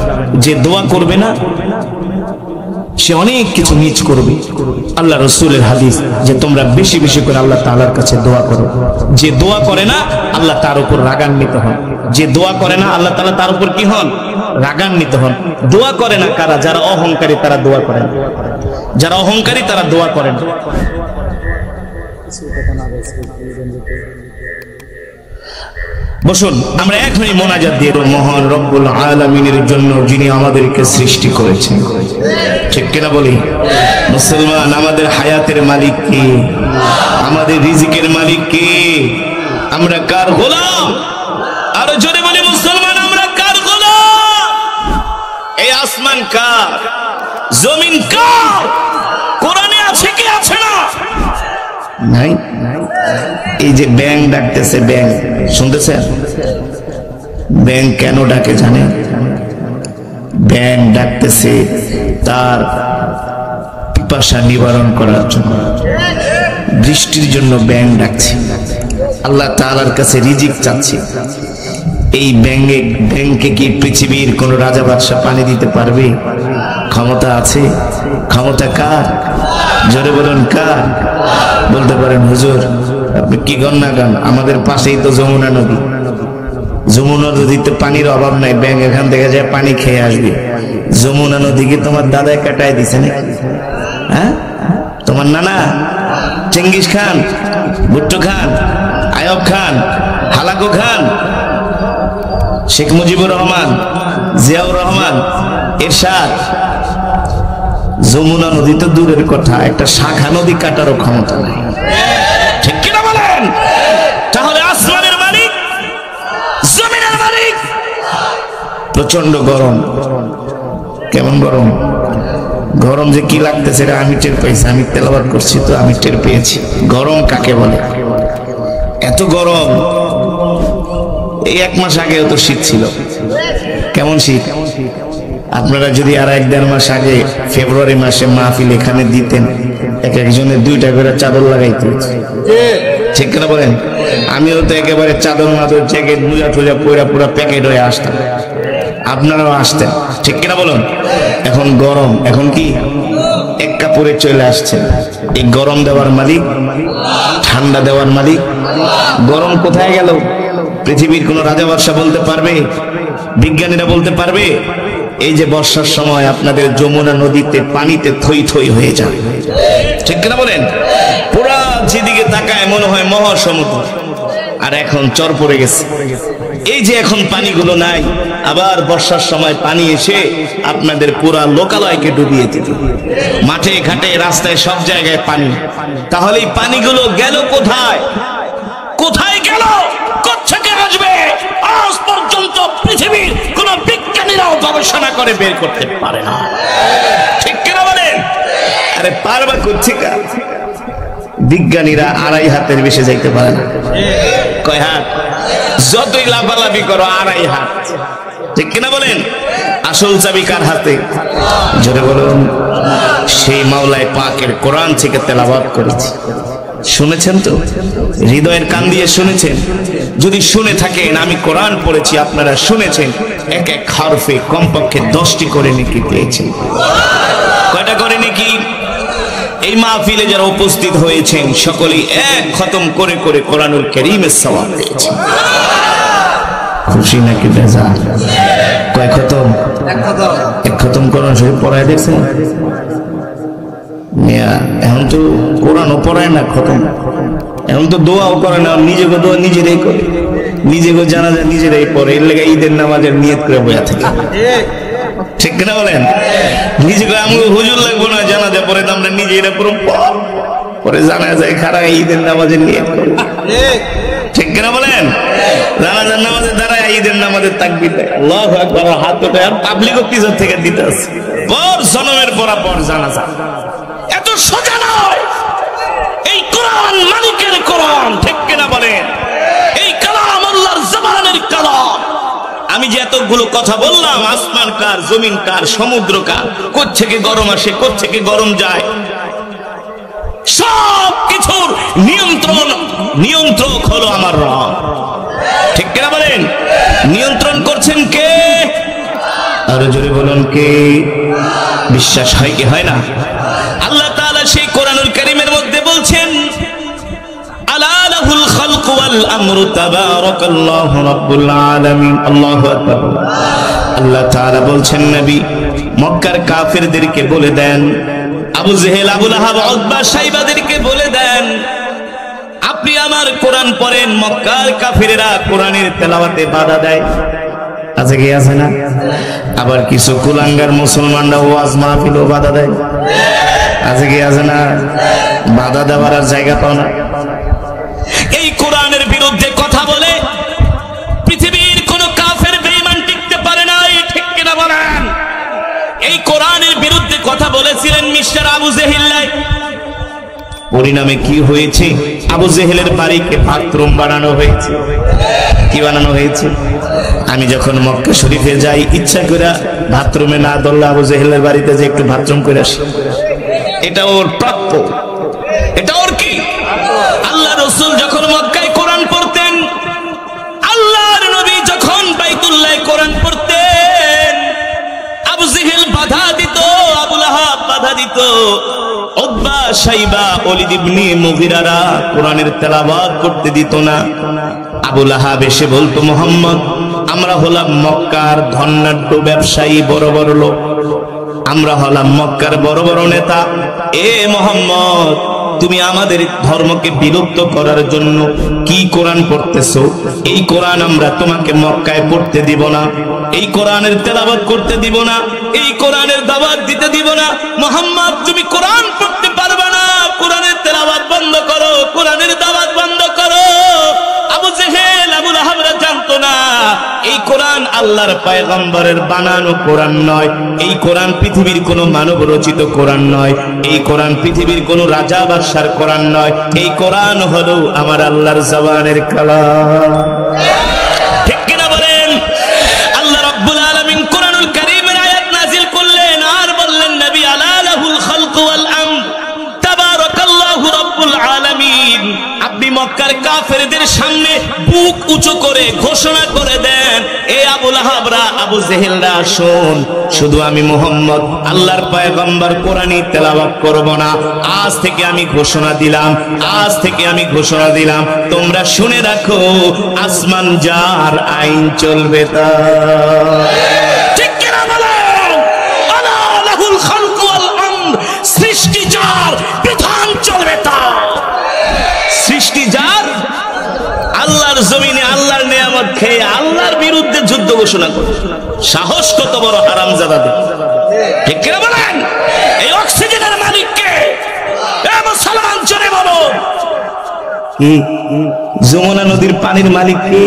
যে দোয়া করবে না সে অনেক কিছু মিস করবে। আল্লাহ রাসূলের হাদিস যে তোমরা বেশি বেশি করে আল্লাহ তাআলার কাছে দোয়া করো। যে দোয়া করে না আল্লাহ তার উপর রাগান্বিত হন। যে দোয়া করে না আল্লাহ তাআলা তার উপর কি হন? রাগান্বিত হন। দোয়া করে না কারা? যারা অহংকারী তারা দোয়া করেন। যারা অহংকারী তারা দোয়া করেন। বসুন, আমরা এখনই মোনাজাত দিয়ে মহান রব্বুল আলামিনের জন্য, যিনি আমাদেরকে সৃষ্টি করেছেন, ঠিক কিনা বলি? মুসলমান, আমাদের হায়াতের মালিক কে? আমাদের রিজিকের মালিক কে? আমরা কার গোলাম? আরো জোরে বলি মুসলমান, আমরা কার গোলাম? এই আসমান কার? জমিন কার? কোরআনে আছে কি আছে না? নাই। এই যে ব্যাং ডাকতেছে, ব্যাং শুনতেছেন? ব্যাং কেন ডাকে জানেন? ব্যাং ডাকতেছে তার পিপাসা নিবারণ করার জন্য, বৃষ্টির জন্য ব্যাঙ ডাকছে, আল্লাহ তাআলার কাছে রিজিক চাচ্ছে। এই ব্যাঙকে কি পৃথিবীর কোন রাজা বাদশাহ পানি দিতে পারবে? ক্ষমতা আছে? ক্ষমতা কার? জোরে বলুন কার? বলতে পারেন হুজুর আপনি কি গন্না গান, আমাদের পাশেই তো যমুনা নদী, যমুনা নদীতে পানির অভাব নাই, ব্যাঙ এখান থেকে যায় পানি খেয়ে আসবে। যমুনা নদীকে তোমার দাদায় কাটায় দিছে নাকি? হ্যাঁ, তোমার নানা চেঙ্গিস খান, ভুট্টো খান, আয়ব খান, হালাকু খান, শেখ মুজিবুর রহমান, জিয়াউর রহমান, এরশাদ, যমুনা নদী তো দূরের কথা, একটা শাখা নদী কাটারও ক্ষমতা নাই। ঠিক কিনা বলেন? তাহলে আসমানের মালিক, জমিনের মালিক। প্রচন্ড গরম, কেমন গরম, গরম যে কি লাগতেছে আমি টের পাইছি, আমি তেলাওয়াত করছি তো আমি টের পেয়েছি গরম কাকে বলে। এত গরম, এই 1 মাস আগেও তো শীত ছিল। কেমন শীত? আপনারা যদি আর 1-1.5 মাস আগে ফেব্রুয়ারি মাসে মাহফিল এখানে দিতেন, এক একজনের 2টা করে চাদর লাগাইতে, ঠিক না বলেন? আমিও তো একেবারে চাদর মাদর জ্যাকেট মুজা টুজা পুরা পুরা প্যাকেট হয়ে আসতাম, আপনারাও আসতেন, ঠিক কিনা বলুন? এখন গরম, এখন কি এক কাপড়ে চলে আসছে। এই গরম দেওয়ার মালিক, ঠান্ডা দেওয়ার মালিক। গরম কোথায় গেল? পৃথিবীর কোন রাজা বাদশা বলতে পারবে? বিজ্ঞানীরা বলতে পারবে? এই যে বর্ষার সময় আপনাদের যমুনা নদীতে পানিতে থই থই হয়ে যায়, ঠিক কিনা বলেন? পুরা যেদিকে তাকায় মনে হয় মহাসমুদ্র, আর এখন চর পড়ে গেছে। এই যে এখন পানিগুলো নাই, আবার বর্ষার সময় পানি এসে আপনাদের পুরা লোকালয়কে ডুবিয়ে দিল, মাঠে ঘাটে রাস্তায় সব জায়গায় পানি। তাহলে এই পানিগুলো গেল কোথায়? কোথায় গেল? কোত্থেকে আসবে? আজ পর্যন্ত পৃথিবীর কোন বিজ্ঞানীরাও গবেষণা করে বের করতে পারে না, ঠিক কিনা বলেন? আরে পারবা কোত্থেকে? বিজ্ঞানীরা 2.5 হাতের বেশি যাইতে পারে না। কয় হাত? যতই লাফালাফি করো 2.5 হাত, ঠিক কিনা বলেন? আসল চাবি কার হাতে? জোরে বলুন। সেই মাওলায় পাকের কোরআন থেকে তেলাওয়াত করেছি, শুনেছেন তো? হৃদয়ের কান দিয়ে শুনেছেন? যদি শুনে থাকেন, আমি কোরআন পড়েছি, আপনারা শুনেছেন, এক এক হরফে কমপক্ষে 10টি করে নেকি পেয়েছেন। কয়টা করে নেকি? এই মাহফিলে যারা উপস্থিত হয়েছেন সকলেই এক খতম করে করে কোরআনুল কারীমের সওয়াব পেয়েছেন। খুশি নাকি বেজার? কয় খতম? এক খতম কোরআন শরীফ পড়ায় দেখছেন? এখন তো কোরআনও পড়ায় না খতম, এখন তো দোয়াও করে না, নিজেকে দোয়া নিজেরাই করে, নিজেকে জানাজা নিজেরাই পড়ে। এর লেগে ঈদের নামাজের নিয়ত করে বয়া থাকে, ঠিক না বলেন? নিজেকে আমি হুজুর লাগবো না, জানাজা পরে তো আমরা নিজেরা পুরো পরে জানা যায় খারাপ ঈদের নামাজের নিয়ত করে, ঠিক না বলেন? জানাজার নামাজের দ্বারা ঈদের নামাজের তাকবীর দেয়, আল্লাহু আকবার, হাত ওঠে, আর পাবলিকও পিছন থেকে দিতে আছে পর জনমের পর জানাজা। এত সোজা নয়। এই কোরআন মালিকের কোরআন, ঠিক কিনা বলেন? এই কালাম আল্লাহর জবানের কালাম। আমি যে এতগুলো কথা বললাম, আসমান কার, জমিন কার, সমুদ্র কার, কোত্থেকে গরম আসে, কোত্থেকে গরম যায়, সব কিছুর নিয়ন্ত্রক হলো আমার রব, ঠিক কিনা বলেন? নিয়ন্ত্রণ করছেন কে? আরো জোরে বলুন কে? বিশ্বাস হয় কি হয় না? আল্লাহ তাআলা সেই কোরআনুল কারীমের মধ্যে বলছেন, আলা লাহুল খালকু ওয়াল আমরু তাবারাকাল্লাহু রাব্বুল আলামিন। আল্লাহু আকবার। আল্লাহ তাআলা বলছেন, নবী মক্কার কাফেরদেরকে বলে দেন, আবু জেহেল, আবু লাহাব, উতবা, শাইবাদেরকে বলে দেন, আপনি আমার কোরআন পড়েন। মক্কার কাফেরেরা কোরআনের তেলাওয়াতে বাধা দেয়, আছে কি আছে না? আবার কিছু কুলাঙ্গার মুসলমানরা ওয়াজ মাহফিলও বাধা দেয়, আছে কি আছে না? বাধা দেওয়ার আর জায়গা পাও না। এই কোরআনের বিরুদ্ধে কথা বলে পৃথিবীর কোন কাফের বেঈমান টিকতে পারে না, ঠিক কিনা বলেন? এই কোরআনের বিরুদ্ধে কথা বলেছিলেন মিস্টার আবু জেহেল। পরিণামে কি হয়েছে? আবু জেহেলের বাড়িকে বাথরুম বানানো হয়েছে। কি বানানো হয়েছে? আমি যখন মক্কা শরীফে যাই, ইচ্ছা করে বাথরুমে না দৌড়লে আবু জেহেলের বাড়িতে যে একটু বাথরুম করে আসি, এটা ওর প্রাপ্য, এটা ওর কি। আল্লাহ রাসূল যখন মক্কায় কোরআন পড়তেন, আল্লাহর নবী যখন বাইতুল্লাহে কোরআন পড়তেন, আবু জেহেল বাধা দিত, আবু লাহাব বাধা দিত, উতবা শাইবা ওলীদ ইবনে মুগীরারা কোরআনের তেলাওয়াত করতে দিত না। আবু লাহাব এসে বলতো, মুহাম্মদ আমরা হলাম মক্কার ধনাঢ্য ব্যবসায়ী, বড় বড় লোক, আমরা হলাম মক্কার বড় বড় নেতা, এ মুহাম্মদ তুমি আমাদের ধর্মকে বিলুপ্ত করার জন্য কি কোরআন পড়তেছো? এই কোরআন আমরা তোমাকে মক্কায় পড়তে দিব না, এই কোরআনের তেলাওয়াত করতে দিব না, এই কোরআনের দাওয়াত দিতে দিব না। মুহাম্মদ তুমি কোরআন পড়তে পারবে না, কোরআনের তেলাওয়াত বন্ধ করো, কোরআনের দাওয়াত বন্ধ করো। আবু জেহেল আবু লাহাবরা জানতো না এই কোরআন আল্লাহর পয়গম্বরের বানানো কোরআন নয়, এই কোরআন পৃথিবীর কোনো মানব রচিত কোরআন নয়, এই কোরআন পৃথিবীর কোনো রাজা বাদশার কোরআন নয়, এই কোরআন হলো আমার আল্লাহর জবানের কালাম। ঠিক কিনা বলেন? আল্লাহ রাব্বুল আলামিন কোরআনুল কারীমের আয়াত নাযিল করলেন আর বললেন, নবী আলা লাহুল খালকু ওয়াল আমর তাবারাকাল্লাহু রাব্বুল আলামিন। আপনি মক্কার কাফেরদের সামনে বুক উঁচু করে ঘোষণা করে দেন, এ আবু লাহাবরা আবু জেহেলরা শোন, শুধু আমি মুহাম্মদ আল্লাহর পয়গম্বর কোরআনই তেলাওয়াত করব না, আজ থেকে আমি ঘোষণা দিলাম, আজ থেকে আমি ঘোষণা দিলাম, তোমরা শুনে রাখো আসমান যার আইন চলবে তার। ঠিক কিনা বলেন? আলা লাহুল খালকু ওয়াল আমর, সৃষ্টি যার, বিধান চলবে তার। সৃষ্টি যার, আল্লাহর জমিনে আল্লাহর নিয়ামত খেয়ে আল্লাহর বিরুদ্ধে যুদ্ধ ঘোষণা করে সাহস কত বড় হারামজাদাদের। ঠিক কিনা বলেন? এই অক্সিজেনের মালিক কে? এ মুসলমান জনে বলো, যমুনা নদীর পানির মালিক কে?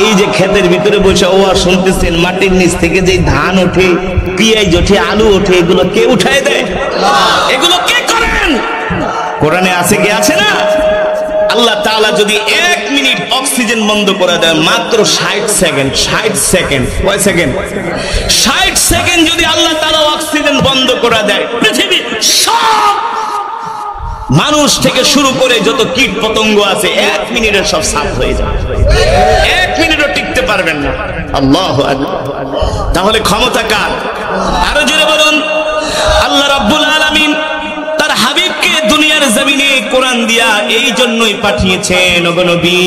এই যে ক্ষেতের ভিতরে বসে ওয়া শুনতেছেন, মাটির নিচ থেকে যে ধান ওঠে, পেঁয়াজ ওঠে, আলু ওঠে, এগুলো কে উঠায় দেয়? এগুলো কে করেন? কোরআনে আছে কি আছে না? আল্লাহ তাআলা যদি 1 মিনিট অক্সিজেন বন্ধ করে দেয়, মাত্র 60 সেকেন্ড, 60 সেকেন্ড, কয় সেকেন্ড? 60 সেকেন্ড যদি আল্লাহ তাআলা অক্সিজেন বন্ধ করে দেয়, পৃথিবীর সব মানুষ থেকে শুরু করে যত কীট পতঙ্গ আছে 1 মিনিটে সব সাফ হয়ে যাবে। 1 মিনিটও টিকতে পারবেন না। আল্লাহু আকবার। তাহলে ক্ষমতা কার? আরো জোরে বলুন। আল্লাহ রাব্বুল আলামিন তার হাবিবকে দুনিয়ার জমিনে কোরআন দিয়া এই জন্যই পাঠিয়েছেন, ওগো নবী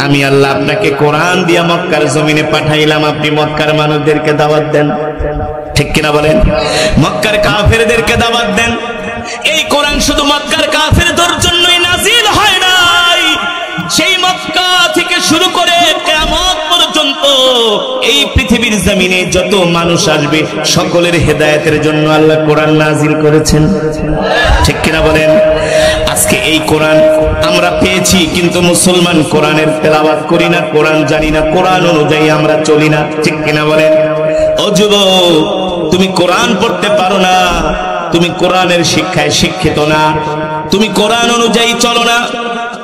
আমি আল্লাহ আপনাকে কোরআন দিয়া মক্কার জমিনে পাঠাইলাম, আপনি মক্কার মানুষদেরকে দাওয়াত দেন। ঠিক কিনা বলেন? মক্কার কাফেরদেরকে দাওয়াত দেন। এই কোরআন শুধু মক্কার কাফেরদের জন্যই নাজিল হয় নাই, সেই মক্কা থেকে শুরু করে কিয়ামত পর্যন্ত এই পৃথিবীর জমিনে যত মানুষ আসবে সকলের হেদায়েতের জন্য আল্লাহ কোরআন নাজিল করেছেন। ঠিক কিনা বলেন? আজকে এই কোরআন আমরা পেয়েছি, কিন্তু মুসলমান কোরআনের তেলাওয়াত করি না, কোরআন জানি না, কোরআন অনুযায়ী আমরা চলি না। ঠিক কিনা বলেন? ও যুবক, তুমি কোরআন পড়তে পারো না, তুমি কোরআনের শিক্ষায় শিক্ষিত না, তুমি কোরআন অনুযায়ী চলো না।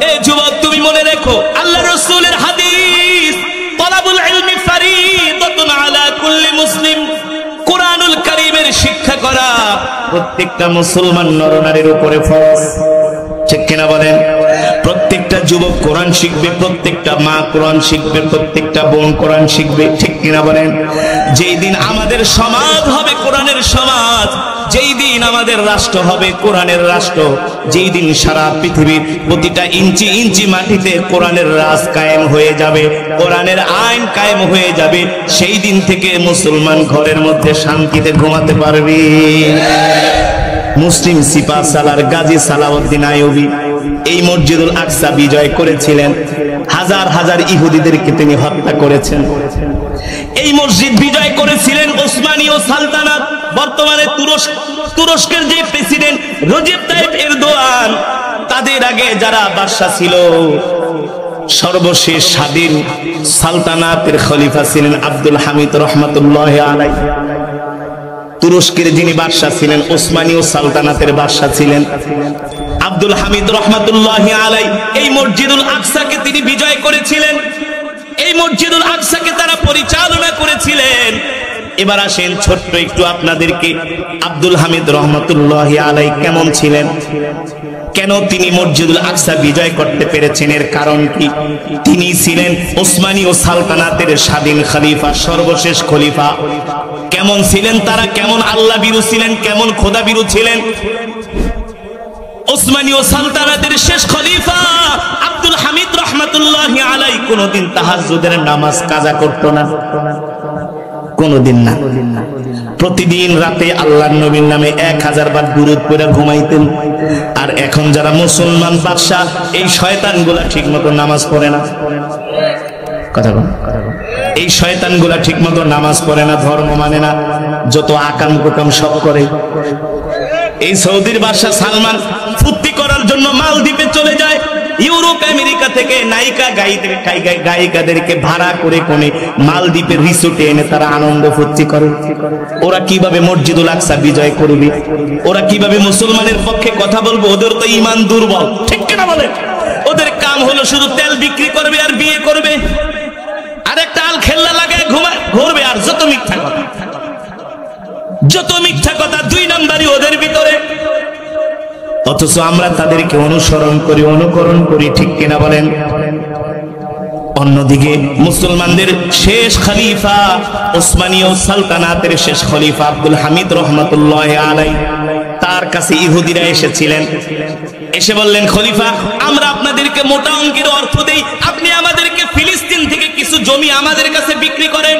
এই যুবক তুমি মনে রেখো, আল্লাহ রাসূলের হাদিস, তালাবুল ইলমি ফারিদাতুন আলা কুল্লি মুসলিম, কোরআনুল কারীমের শিক্ষা করা প্রত্যেকটা মুসলমান নরনারীর উপরে ফরজ। ঠিক কিনা বলেন? প্রত্যেকটা যুবক কোরআন শিখবে, প্রত্যেকটা মা কোরআন শিখবে, প্রত্যেকটা বোন কোরআন শিখবে। ঠিক কিনা বলেন? যেই দিন আমাদের সমাজ হবে কোরআনের সমাজ, যেই দিন আমাদের রাষ্ট্র হবে কোরআনের রাষ্ট্র, যেই দিন সারা পৃথিবীর প্রতিটা ইঞ্চি ইঞ্চি মাটিতে কোরআনের রাজ কায়েম হয়ে যাবে, কোরআনের আইন কায়েম হয়ে যাবে, সেই দিন থেকে মুসলমান ঘরের মধ্যে শান্তিতে ঘুমাতে পারবে। মুসলিম সিপাহ সালার গাজী সালাউদ্দিন আইয়ুবী এই মসজিদুল আকসা বিজয় করেছিলেন, হাজার হাজার ইহুদিদেরকে তিনি হত্যা করেছেন। এই মসজিদ বিজয় করেছিলেন ওসমানীয় সালতানাত, বর্তমানে তুরস্কের যে প্রেসিডেন্ট রজব তাইয়িপ এরদোয়ান, তাদের আগে যারা বাদশা ছিল, সর্বশেষ স্বাধীন সালতানাতের খলিফা ছিলেন আব্দুল হামিদ রহমাতুল্লাহি আলাইহি। তুরস্কের যিনি বাদশা ছিলেন, ওসমানীয় সালতানাতের বাদশা ছিলেন আব্দুল হামিদ রহমাতুল্লাহি আলাইহি। এই মসজিদুল আকসাকে তিনি বিজয় করেছিলেন, এই মসজিদুল আকসাকে তারা পরিচালনা করেছিলেন। এবার আসেন ছোট্ট একটু আপনাদেরকে আব্দুল হামিদ রহমতুল্লাহি আলাইহি কেমন ছিলেন, কেন তিনি মসজিদুল আকসা বিজয় করতে পেরেছেন, এর কারণ কি? তিনি ছিলেন ওসমানী ও সালতানাতের স্বাধীন খলিফা, সর্বশেষ খলিফা। কেমন ছিলেন তারা, কেমন আল্লাহ বিরু ছিলেন, কেমন খোদা বিরু ছিলেন? ওসমানী ও সালতানাতের শেষ খলিফা আব্দুল হামিদ রহমতুল্লাহি আলাইহি কোনদিন তাহাজ্জুদের নামাজ কাজা করতো না, কোনদিন না। প্রতিদিন রাতে আল্লাহর নবীর নামে 1000 বার দুরূদ পড়ে ঘুমাইতেন। আর এখন যারা মুসলমান বাদশা, এই শয়তানগুলা ঠিকমতো নামাজ পড়ে না। কথা বল, এই শয়তানগুলা ঠিকমতো নামাজ পড়ে না, ধর্ম মানে না, যত আকাম কুকাম সব করে। এই সৌদির বাদশা সালমান ফুর্তি করার জন্য মালদ্বীপে চলে যায়। ইউরোপ আমেরিকা থেকে নায়িকা গায়িকাদেরকে ভাড়া করে কোনে মালদ্বীপের রিসোর্টে এনে তারা আনন্দ ফুর্তি করে। ওরা কিভাবে মসজিদুল আকসা বিজয় করবে, ওরা কিভাবে মুসলমানের পক্ষে কথা বলবে? ওদের তো ঈমান দুর্বল, ঠিক কিনা বলেন? ওদের কাম হলো শুধু তেল বিক্রি করবে আর বিয়ে করবে, আর একটা আল খেল্লা লাগায় ঘুরবে, আর যত মিথ্যা কথা, যত মিথ্যা কথা, 2 নাম্বারই ওদের ভিতরে। অথচ আমরা তাদেরকে অনুসরণ করি, অনুকরণ করি, ঠিক কিনা বলেন? অন্যদিকে মুসলমানদের শেষ খলিফা, ওসমানী ও সালতানাতের শেষ খলিফা আব্দুল হামিদ রহমতুল্লাহি আলাইহি, তার কাছে ইহুদিরা এসেছিলেন, এসে বললেন, খলিফা আমরা আপনাদেরকে মোটা অঙ্কের অর্থ দেই, আপনি আমাদেরকে ফিলিস্তিন থেকে কিছু জমি আমাদের কাছে বিক্রি করেন।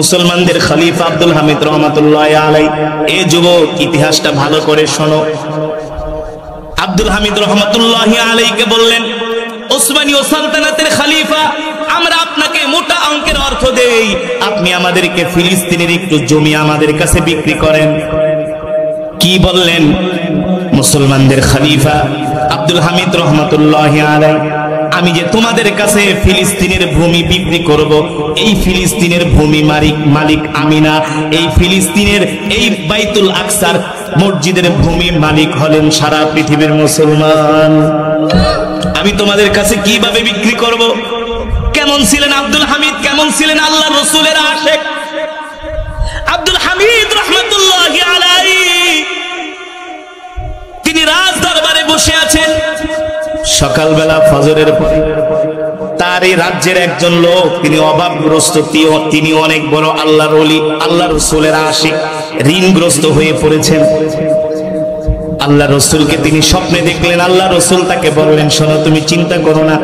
মুসলমানদের খলিফা আব্দুল হামিদ রহমতুল্লাহি আলাইহি, এ যুবক ইতিহাসটা ভালো করে শোনো। আব্দুল হামিদ রহমতুল্লাহি আলাইহিকে বললেন, ওসমানী ও সালতানাতের খলিফা আমরা আপনাকে মোটা অঙ্কের অর্থ দেই, আপনি আমাদেরকে ফিলিস্তিনের একটু জমি আমাদের কাছে বিক্রি করেন। কি বললেন মুসলমানদের খলিফা আব্দুল হামিদ রহমতুল্লাহি আলাইহি, আমি যে তোমাদের কাছে ফিলিস্তিনের ভূমি বিক্রি করব, এই ফিলিস্তিনের ভূমি মালিক আমি না, এই ফিলিস্তিনের এই বাইতুল আকসার মসজিদের ভূমি মালিক হলেন সারা পৃথিবীর মুসলমান। আমি তোমাদের কাছে কিভাবে বিক্রি করব? কেমন ছিলেন আব্দুল হামিদ, কেমন ছিলেন আল্লাহ রাসূলের আশিক আব্দুল হামিদ রহমতুল্লাহি আলাইহি। তিনি রাজ দরবারে বসে আছেন, সকালবেলা ফজরের পরে তার এই রাজ্যের একজন লোক, তিনি অভাবগ্রস্ত, তিনি অনেক বড় আল্লাহর ওলি, আল্লাহ রাসূলের আশিক, ঋণগ্রস্ত হয়ে পড়েছেন। আল্লাহ রাসূলকে তিনি স্বপ্নে দেখলেন। আল্লাহ রাসূল তাকে বললেন, শোনো, তুমি চিন্তা করো না,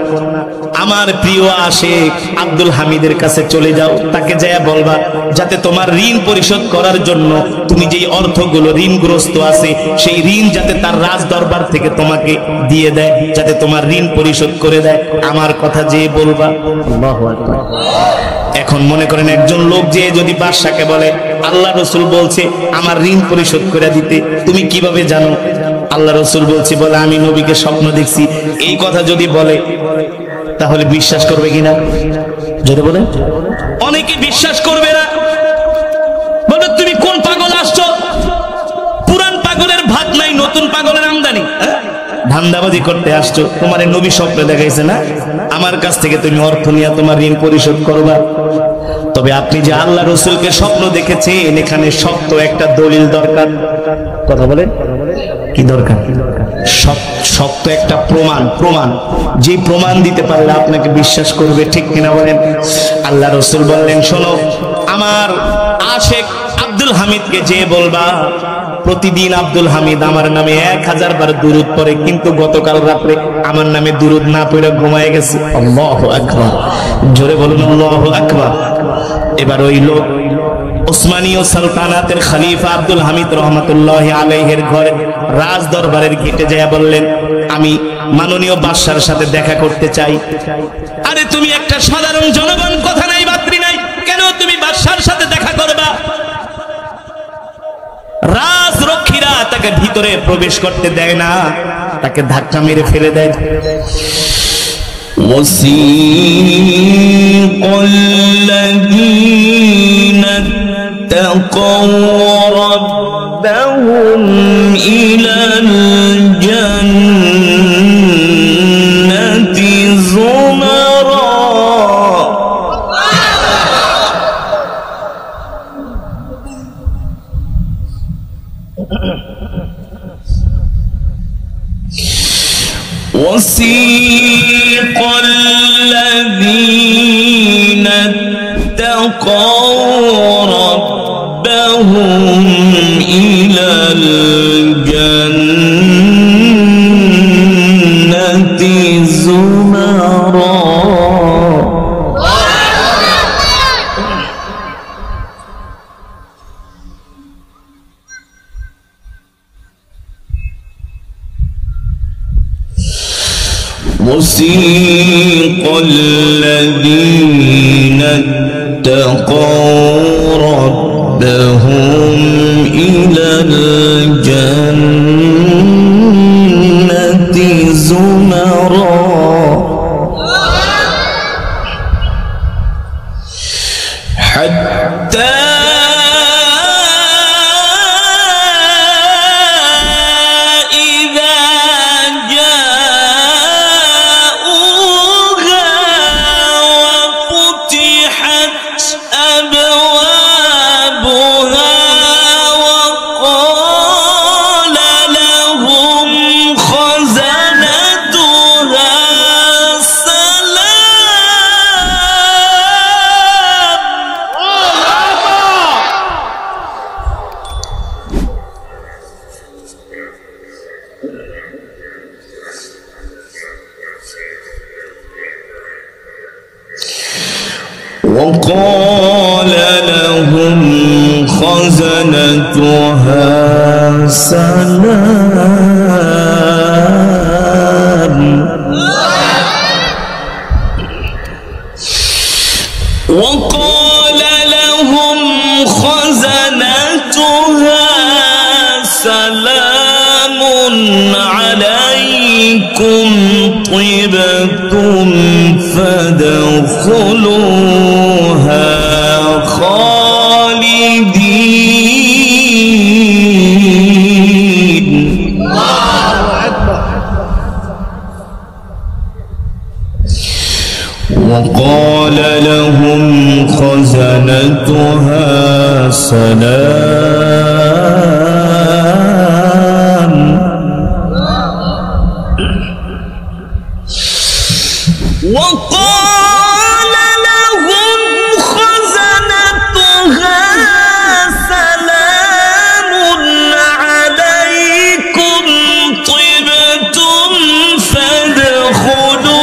আমার প্রিয় আশিক আব্দুল হামিদের কাছে চলে যাও, তাকে যায়া বলবা যাতে তোমার ঋণ পরিশোধ করার জন্য তুমি যেই অর্থগুলো ঋণগ্রস্ত আছে সেই ঋণ যাতে তার রাজ দরবার থেকে তোমাকে দিয়ে দেয়, যাতে তোমার ঋণ পরিশোধ করে দেয়, আমার কথা যে বলবা। আল্লাহু আকবার। এখন মনে করেন একজন লোক যে যদি বাদশাকে বলে আল্লাহ রাসূল বলছে আমার ঋণ পরিশোধ করে দিতে, তুমি কিভাবে জানো? আল্লাহ রাসূল বলছে, বলে আমি নবীকে স্বপ্ন দেখছি, এই কথা যদি বলে তাহলে বিশ্বাস করবে কিনা? যদি বলে অনেকে বিশ্বাস করবে না, বলবে তুমি কোন পাগল আসছো, পুরান পাগলের ভাত নাই, নতুন পাগলের আমদানি, ধান্দাবাজি করতে আসছো, তোমার নবী স্বপ্ন দেখাইছে না, আমার কাছ থেকে তুমি অর্থ নিয়ে তোমার ঋণ পরিশোধ করবা। তবে আপনি যে আল্লাহ রাসূলকে স্বপ্ন দেখেছেন, এখানে শক্ত একটা দলিল দরকার। কথা বলেন, কি দরকার? শক্ত একটা প্রমাণ, যে প্রমাণ দিতে পারলে আপনাকে বিশ্বাস করবে, ঠিক কিনা বলেন? আল্লাহ রাসূল বললেন, শোনো, আমার আশিক আব্দুল হামিদকে যে বলবা প্রতিদিন আব্দুল হামিদ আমার নামে 1000 বার দুরূদ পড়ে, কিন্তু গতকাল রাতে আমার নামে দুরূদ না পড়ে ঘুমায় গেছে। আল্লাহু আকবার, জোরে বলুন আল্লাহু আকবার। এবার ওই লোক ওসমানী ও সালতানাতের খলিফা আব্দুল হামিদ রহমতুল্লাহি আলাইহির ঘরে রাজ দরবারের গেটে যায় বললেন, আমি মাননীয় বাদশার সাথে দেখা করতে চাই। আরে তুমি একটা সাধারণ জনগণ, কথা নাই বাত্রি নাই, কেন তুমি বাদশার সাথে দেখা করবা? রাজরক্ষীরা তাকে ভিতরে প্রবেশ করতে দেয় না, তাকে ধাক্কা মেরে ফেলে দেয়। وسيق الذين اتقوا ربهم إلى الجنة زمرا وسيق الذين اتقوا ربهم إلى الجنة زمرا وسيق الذين اتقوا ربهم إلى الجنة زمرا حتى وقال لهم خزنتها سلام وقال لهم خزنتها سلام عليكم طبتم فادخلوها خالدين وقال لهم خزنتها سلام وقال لهم خزنتها سلام عليكم طبتم فادخلوها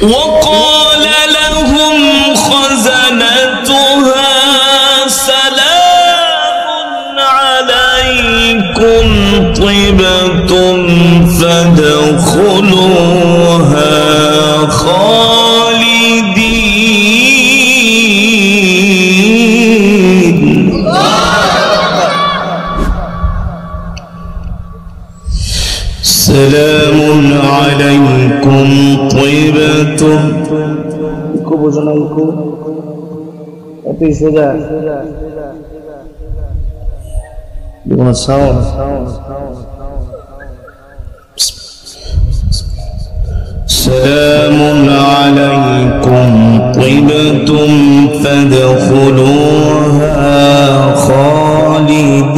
وقال لهم خزنتها سلام عليكم طبتم فادخلوها خالدين سلام عليكم طيبتم سلام عليكم طيبتم فادخلوها خالدين